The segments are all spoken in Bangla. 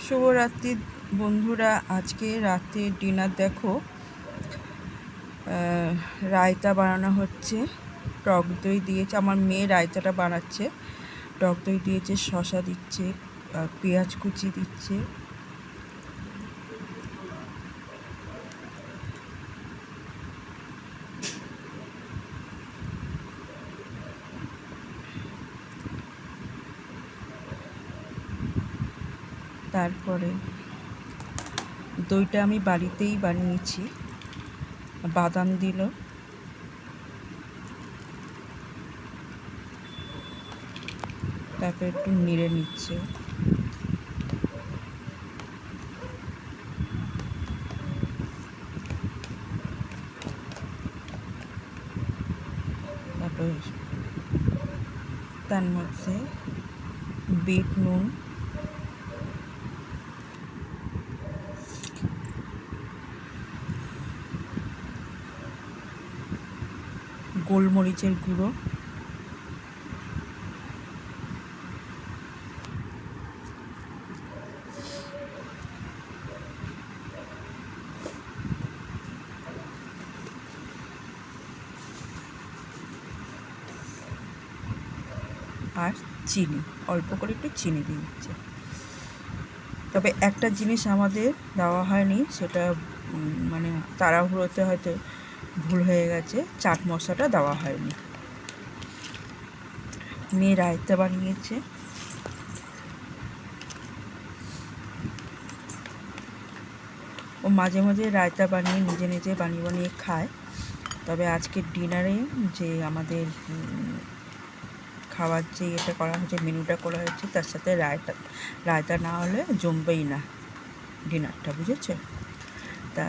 শুভরাত্রি বন্ধুরা। আজকে রাতে ডিনার দেখো, রায়তা বানানো হচ্ছে। টক দই দিয়েছে, আমার মেয়ে রায়তাটা বানাচ্ছে। টক দই দিয়েছে, শসা দিচ্ছে, পেঁয়াজ কুচি দিচ্ছে। তারপরে দইটা আমি বাড়িতেই বানিয়েছি। বাদাম দিল, তারপর একটু নেড়ে নিচ্ছে। তারপর তার মধ্যে বিট নুন, গোলমরিচের গুঁড়ো, আর চিনি, অল্প করে একটু চিনি দিয়ে দিচ্ছে। তবে একটা জিনিস আমাদের দেওয়া হয়নি, সেটা মানে তাড়াহুড়োতে হয়তো ভুল হয়ে গেছে, চাট মশলাটা দেওয়া হয়নি। মেয়ে রায়তা বানিয়েছে। ও মাঝে মাঝে রায়তা বানিয়ে নিজে নিজে বানিয়ে খায়। তবে আজকে ডিনারে যে আমাদের খাবার যে এটা করা হয়েছে, মেনুটা করা হয়েছে, তার সাথে রায়তা না হলে জমবেই না ডিনারটা, বুঝেছো? তা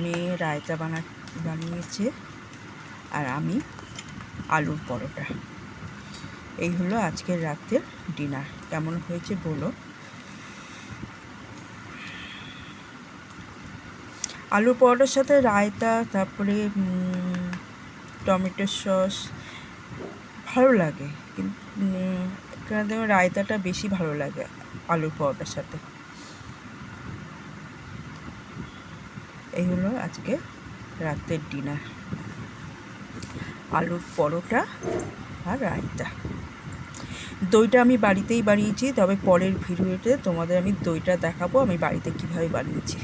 মেয়ে রায়তা বানিয়েছে, আর আমি আলুর পরোটা। এই হলো আজকের রাতের ডিনার। কেমন হয়েছে বলো। আলুর পরোটার সাথে রায়তা, তারপরে টমেটোর সস ভালো লাগে, কিন্তু এখানে রায়তাটা বেশি ভালো লাগে আলুর পরোটার সাথে। এই হলো আজকে রাতের ডিনার, আলুর পরোটা আর রায়তা। দইটা আমি বাড়িতেই বানিয়েছি, তবে পরের ভিডিওতে তোমাদের আমি দইটা দেখাবো আমি বাড়িতে কীভাবে বানিয়েছি।